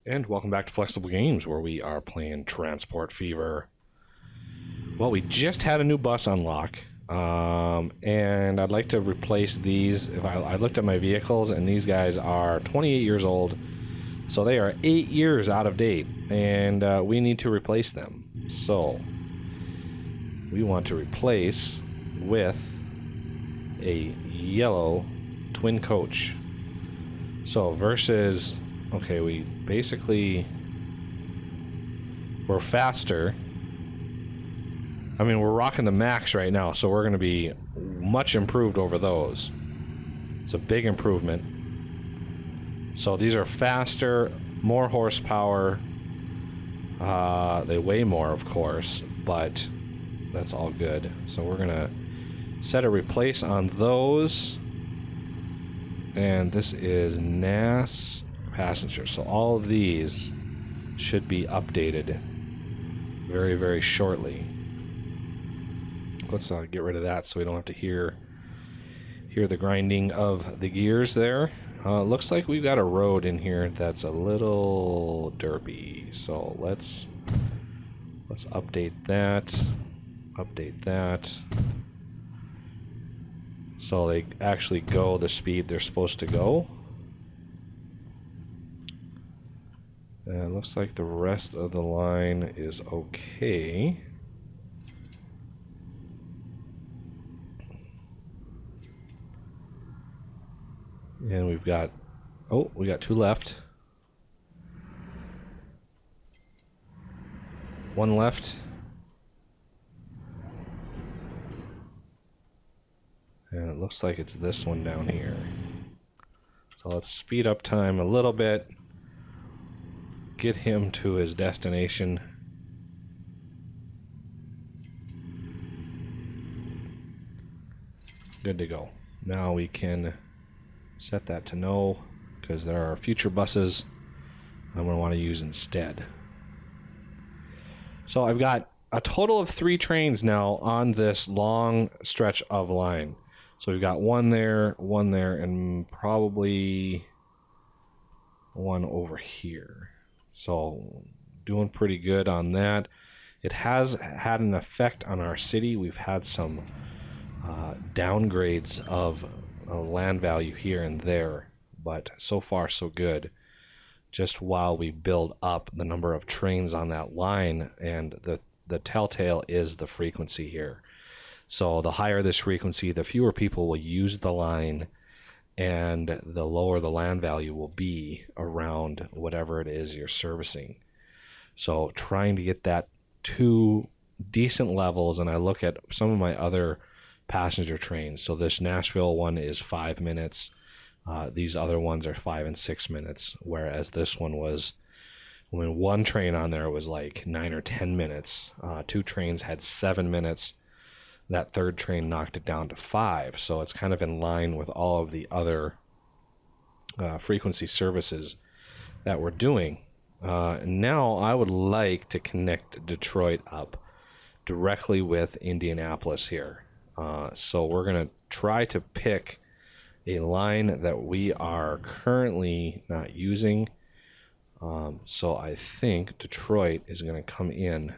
And welcome back to Flexible Games, where we are playing Transport Fever. Well, we just had a new bus unlock, and I'd like to replace these. If I looked at my vehicles, and these guys are 28 years old, so they are 8 years out of date, and we need to replace them. So we want to replace with a yellow twin coach. So versus... Okay, we're faster. I mean, we're rocking the max right now, so we're going to be much improved over those. It's a big improvement. So these are faster, more horsepower. They weigh more, of course, but that's all good. So we're going to set a replace on those. And this is NAS passenger. So all of these should be updated very, very shortly. Let's get rid of that so we don't have to hear the grinding of the gears there. Looks like we've got a road in here that's a little derpy. So let's update that. Update that. So they actually go the speed they're supposed to go. And looks like the rest of the line is okay. And we've got... Oh, we got two left. One left. And it looks like it's this one down here. So let's speed up time a little bit. Get him to his destination. Good to go. Now we can set that to no, because there are future buses I'm going to want to use instead. So I've got a total of 3 trains now on this long stretch of line. So we've got one there, and probably one over here. So doing pretty good on that. It has had an effect on our city. We've had some downgrades of land value here and there, but so far so good. Just while we build up the number of trains on that line, and the telltale is the frequency here. So the higher this frequency, the fewer people will use the line, and the lower the land value will be around whatever it is you're servicing. So trying to get that to decent levels, and I look at some of my other passenger trains. So this Nashville one is 5 minutes. These other ones are 5 and 6 minutes, whereas this one was, when one train on there was like 9 or 10 minutes. 2 trains had 7 minutes. That third train knocked it down to 5. So it's kind of in line with all of the other frequency services that we're doing. Now I would like to connect Detroit up directly with Indianapolis here. So we're going to try to pick a line that we are currently not using. So I think Detroit is going to come in,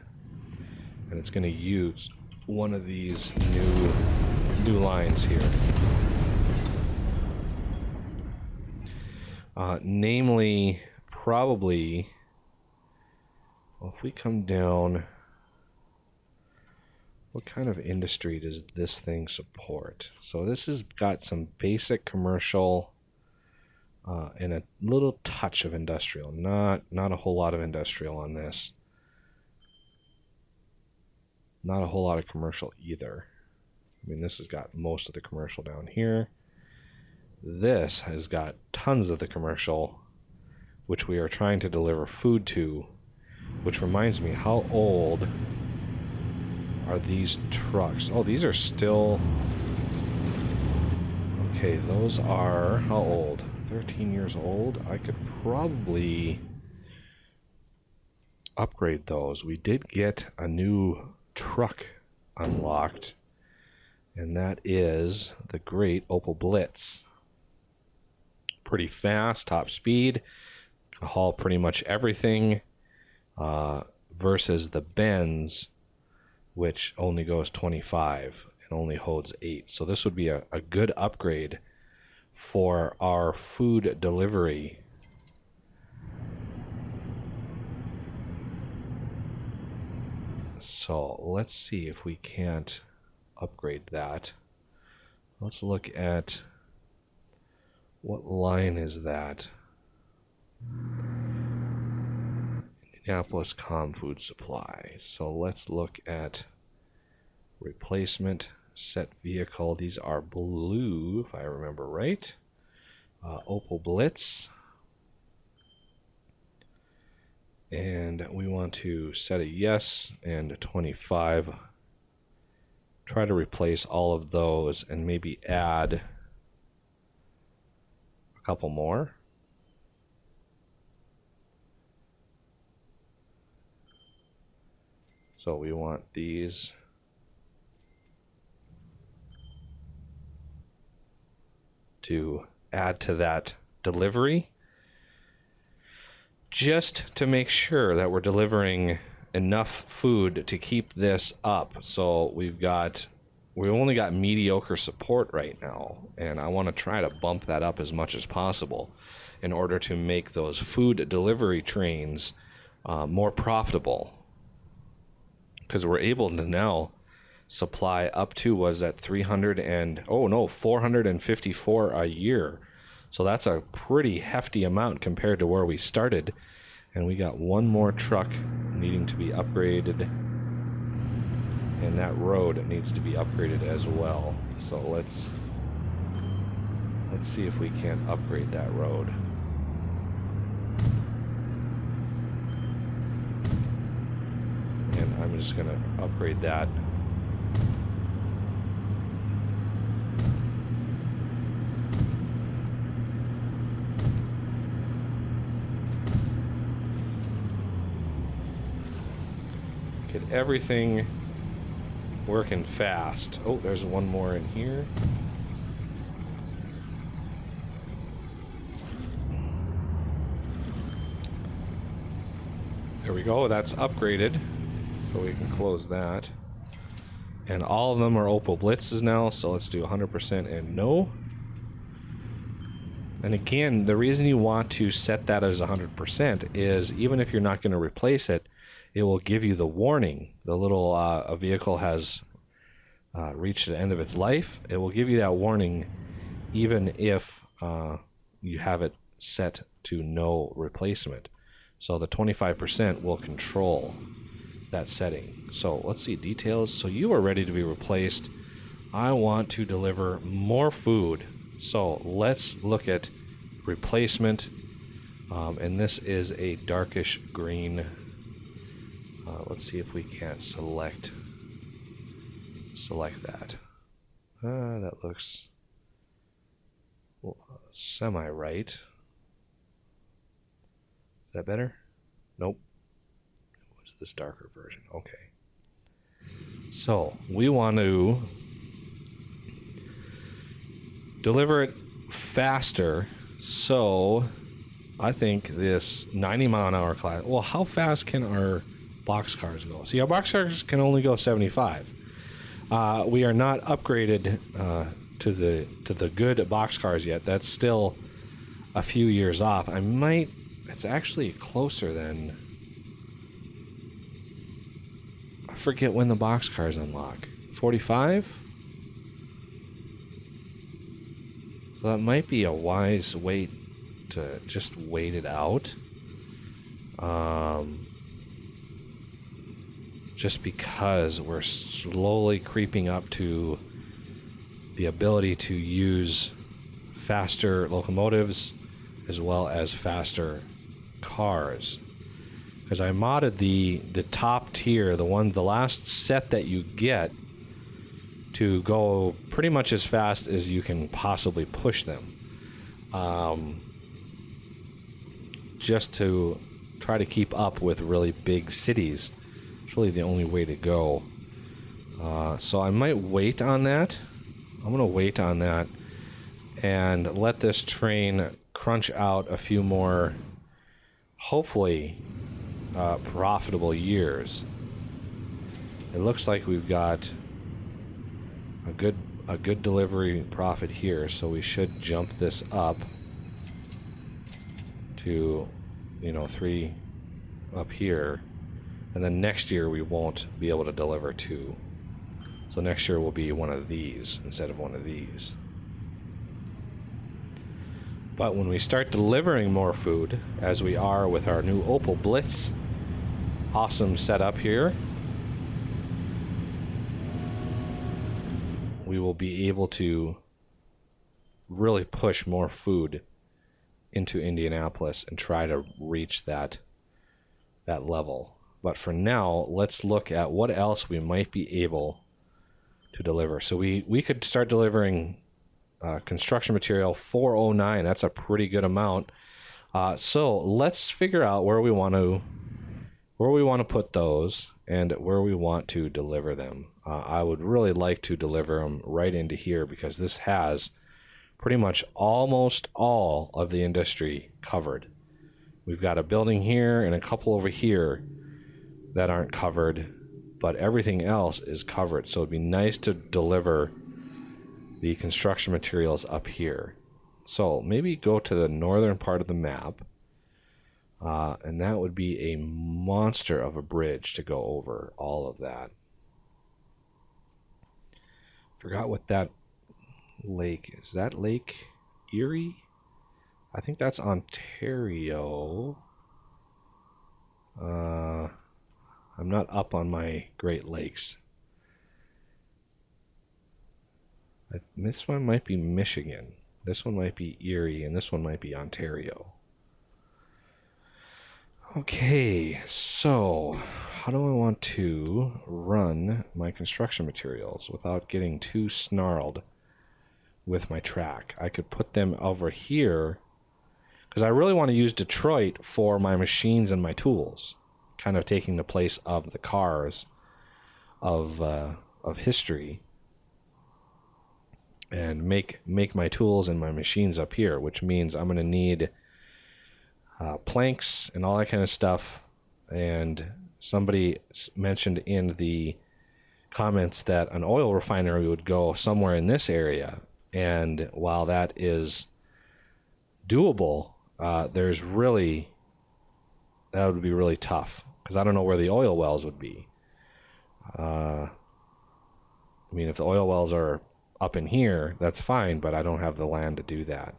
and it's going to use one of these new lines here. Namely, probably, well, if we come down, what kind of industry does this thing support? So this has got some basic commercial and a little touch of industrial. Not a whole lot of industrial on this. Not a whole lot of commercial either. I mean, this has got most of the commercial down here. This has got tons of the commercial, which we are trying to deliver food to, which reminds me, how old are these trucks? Oh, these are still... Okay, those are... How old? 13 years old? I could probably upgrade those. We did get a new truck unlocked, and that is the great Opel Blitz. Pretty fast, top speed, haul pretty much everything, versus the Benz, which only goes 25 and only holds 8. So this would be a good upgrade for our food delivery. So let's see if we can't upgrade that. Let's look at what line is that. Indianapolis Com Food Supply. So let's look at replacement set vehicle. These are blue, if I remember right. Opel Blitz. And we want to set a yes and a 25. Try to replace all of those and maybe add a couple more. So we want these to add to that delivery, just to make sure that we're delivering enough food to keep this up. So we've only got mediocre support right now, and I want to try to bump that up as much as possible in order to make those food delivery trains more profitable, because we're able to now supply up to, was that 454 a year. So that's a pretty hefty amount compared to where we started. And we got one more truck needing to be upgraded, and that road needs to be upgraded as well. So let's see if we can't upgrade that road. And I'm just gonna upgrade that. Get everything working fast. Oh, there's one more in here. There we go, that's upgraded. So we can close that. And all of them are Opel Blitzes now, so let's do 100% and no. And again, the reason you want to set that as 100% is even if you're not going to replace it, it will give you the warning. The little a vehicle has reached the end of its life. It will give you that warning even if you have it set to no replacement. So the 25% will control that setting. So let's see details. So you are ready to be replaced. I want to deliver more food. So let's look at replacement. And this is a darkish green. Let's see if we can't select that. That looks semi-right. Is that better? Nope. What's this darker version? Okay. So we want to deliver it faster. So I think this 90 mile an hour class. Well, how fast can our box cars go? See, our box cars can only go 75. We are not upgraded to the good box cars yet. That's still a few years off. It's actually closer than, I forget when the box cars unlock. 45? So that might be a wise way to just wait it out. Just because we're slowly creeping up to the ability to use faster locomotives as well as faster cars. Because I modded the top tier, the last set that you get, to go pretty much as fast as you can possibly push them. Just to try to keep up with really big cities. It's really the only way to go. So I might wait on that. I'm going to wait on that and let this train crunch out a few more hopefully profitable years. It looks like we've got a good delivery profit here, so we should jump this up to, you know, 3 up here, and then next year we won't be able to deliver 2. So next year will be one of these instead of one of these. But when we start delivering more food, as we are with our new Opal Blitz awesome setup here, we will be able to really push more food into Indianapolis and try to reach that level. But for now, let's look at what else we might be able to deliver. So we could start delivering construction material 409. That's a pretty good amount. So let's figure out where we want to put those and where we want to deliver them. I would really like to deliver them right into here, because this has pretty much almost all of the industry covered. We've got a building here and a couple over here that aren't covered, but everything else is covered. So it'd be nice to deliver the construction materials up here. So maybe go to the northern part of the map, and that would be a monster of a bridge to go over all of that. Forgot what that lake is. That Lake Erie? I think that's Ontario. I'm not up on my Great Lakes. This one might be Michigan. This one might be Erie, and this one might be Ontario. Okay, so how do I want to run my construction materials without getting too snarled with my track? I could put them over here, because I really want to use Detroit for my machines and my tools, kind of taking the place of the cars of history, and make my tools and my machines up here, which means I'm going to need planks and all that kind of stuff. And somebody mentioned in the comments that an oil refinery would go somewhere in this area, and while that is doable, that would be really tough, because I don't know where the oil wells would be. I mean, if the oil wells are up in here, that's fine, but I don't have the land to do that.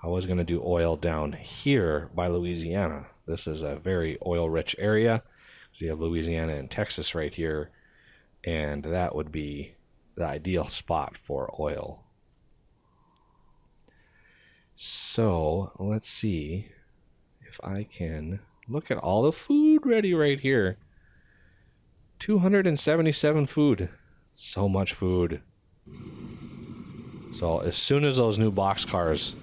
I was going to do oil down here by Louisiana. This is a very oil-rich area. So you have Louisiana and Texas right here, and that would be the ideal spot for oil. So let's see if I can look at all the food ready right here. 277 food. So much food. So as soon as those new box cars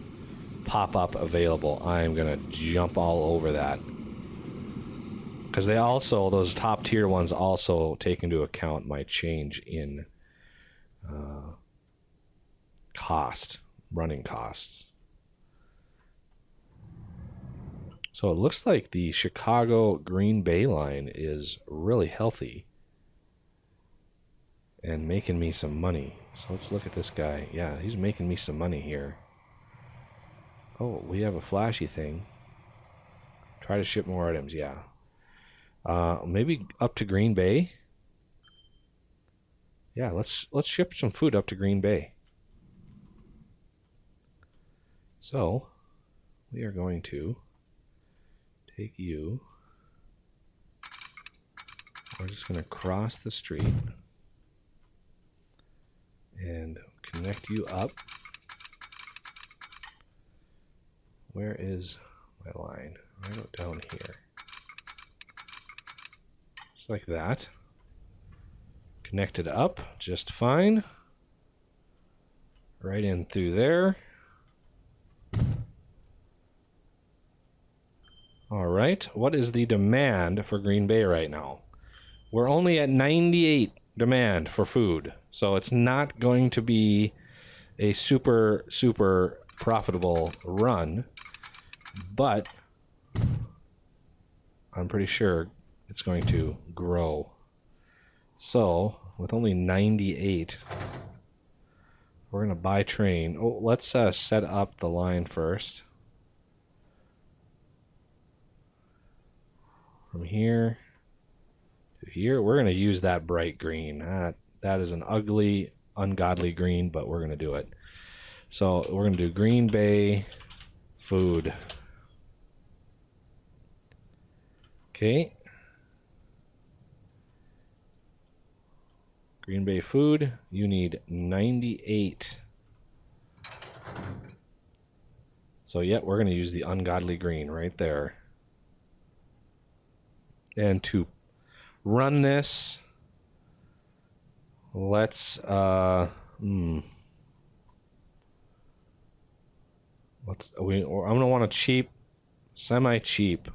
pop up available, I'm gonna jump all over that, because they also, those top tier ones also take into account my change in running costs. So it looks like the Chicago Green Bay line is really healthy and making me some money. So let's look at this guy. Yeah, he's making me some money here. Oh, we have a flashy thing. Try to ship more items, yeah. Maybe up to Green Bay. Yeah, let's ship some food up to Green Bay. So, we are going to take you. We're just going to cross the street and connect you up. Where is my line? Right down here. Just like that. Connected up just fine. Right in through there. All right, what is the demand for Green Bay right now? We're only at 98 demand for food, so it's not going to be a super profitable run, but I'm pretty sure it's going to grow. So, with only 98, we're going to buy train. Oh, let's set up the line first. From here to here, we're going to use that bright green. That is an ugly, ungodly green, but we're going to do it. So we're going to do Green Bay food. Okay. Green Bay food, you need 98. So yeah, we're going to use the ungodly green right there. And to run this, let's I'm gonna want a cheap, semi-cheap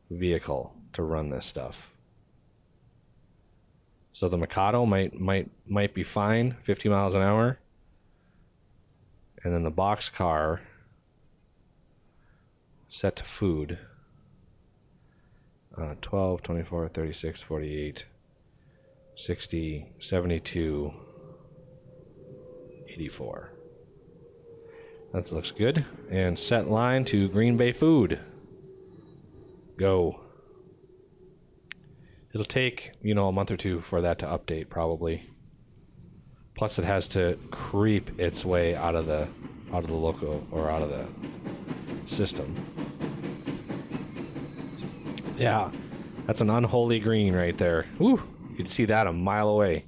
vehicle to run this stuff. So the Mikado might be fine, 50 miles an hour, and then the box car set to food. 12, 24, 36, 48, 60, 72, 84. That looks good. And set line to Green Bay food. Go. It'll take, a month or two for that to update, probably. Plus, it has to creep its way out of the loco, or out of the system. Yeah, that's an unholy green right there. Woo! You can see that a mile away.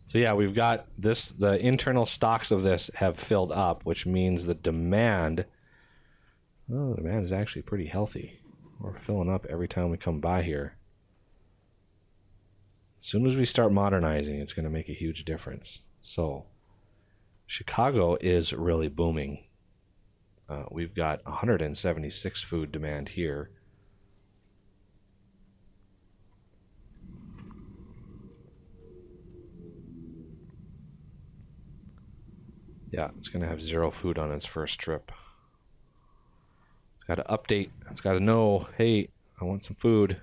So yeah, we've got this. The internal stocks of this have filled up, which means the demand. Oh, the demand is actually pretty healthy. We're filling up every time we come by here. As soon as we start modernizing, it's going to make a huge difference. So, Chicago is really booming. We've got 176 food demand here. Yeah, it's going to have 0 food on its first trip. It's got to update. It's got to know, hey, I want some food.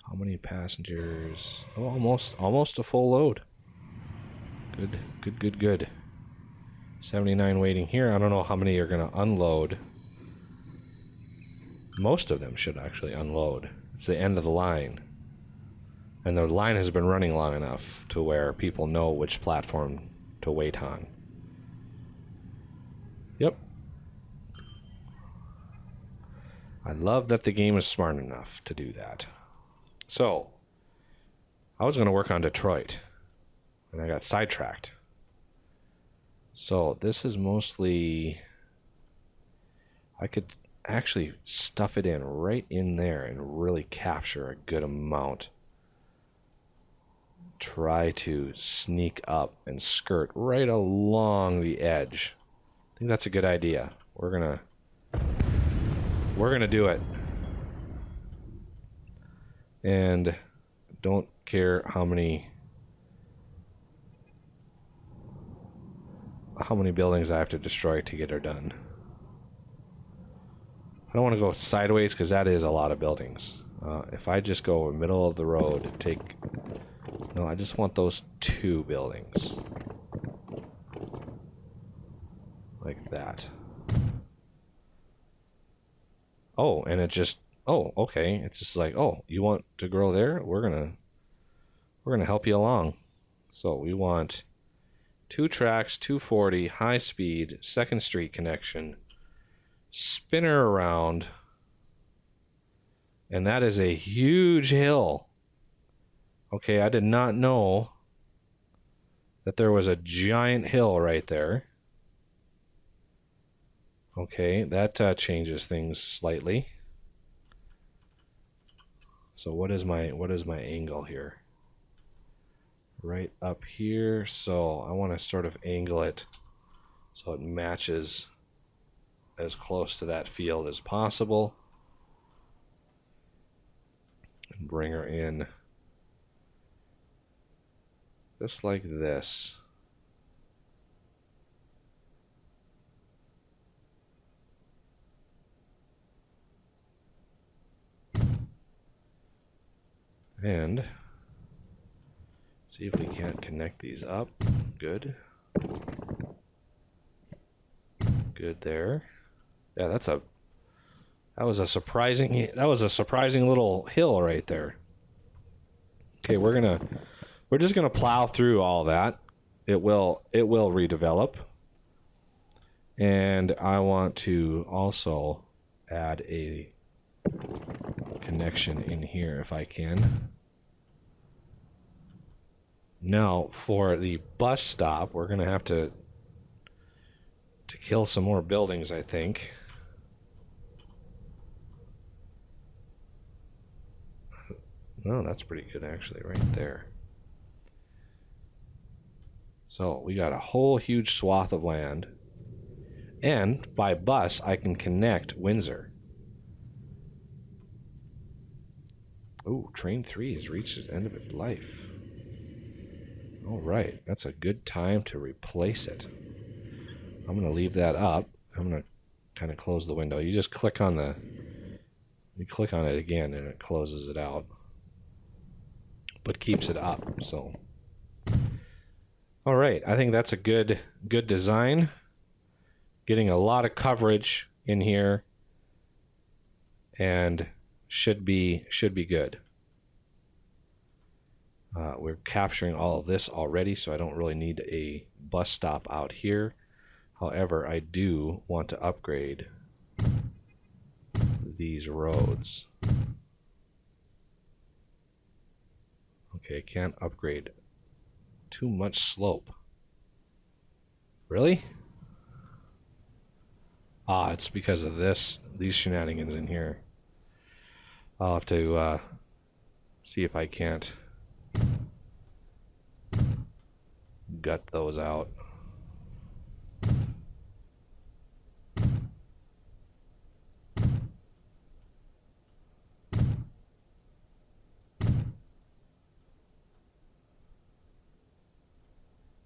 How many passengers? Oh, almost a full load. Good. 79 waiting here. I don't know how many are going to unload. Most of them should actually unload. It's the end of the line. And the line has been running long enough to where people know which platform to wait on. Yep. I love that the game is smart enough to do that. So, I was going to work on Detroit, and I got sidetracked. So, this is mostly... I could actually stuff it in right in there and really capture a good amount. Try to sneak up and skirt right along the edge. I think that's a good idea. We're gonna do it. And don't care how many buildings I have to destroy to get her done. I don't want to go sideways because that is a lot of buildings. If I just go middle of the road, no, I just want those 2 buildings. Like that. Oh, and it just... Oh, okay. It's just like, oh, you want to grow there? We're gonna help you along. So we want 2 tracks, 240, high speed, 2nd Street connection, spinner around, and that is a huge hill. Okay, I did not know that there was a giant hill right there. Okay, that changes things slightly. So what is my angle here? Right up here. So I want to sort of angle it so it matches as close to that field as possible. And bring her in just like this. And see if we can't connect these up. Good. Good there. Yeah, that was a surprising little hill right there. Okay, we're just gonna plow through all that. It will redevelop. And I want to also add a connection in here if I can. Now, for the bus stop, we're going to have to kill some more buildings, I think. Oh, that's pretty good, actually, right there. So, we got a whole huge swath of land. And, by bus, I can connect Windsor. Ooh, Train 3 has reached its end of its life. All right, that's a good time to replace it. I'm going to leave that up. I'm going to kind of close the window. You just click on it again and it closes it out. But keeps it up, so. All right, I think that's a good design. Getting a lot of coverage in here and should be good. We're capturing all of this already, so I don't really need a bus stop out here. However, I do want to upgrade these roads. Okay, can't upgrade. Too much slope. Really? Ah, it's because of these shenanigans in here. I'll have to see if I can't gut those out.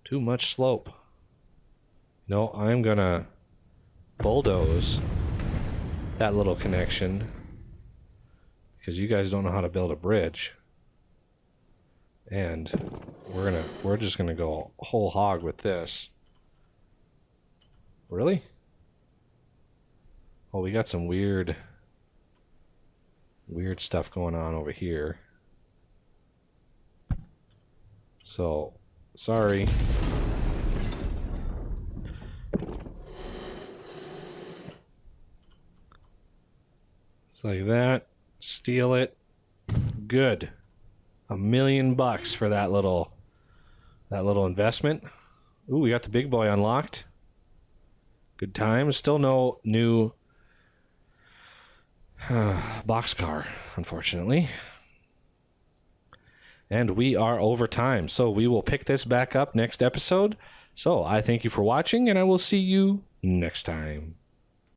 Too much slope. No, I'm gonna bulldoze that little connection because you guys don't know how to build a bridge. And we're just gonna go whole hog with this. Really? Oh, we got some weird stuff going on over here. So, sorry. It's like that. Steal it. Good. $1 million for that little investment. Ooh, we got the big boy unlocked. Good times. Still no new boxcar, unfortunately. And we are over time, so we will pick this back up next episode. So I thank you for watching, and I will see you next time.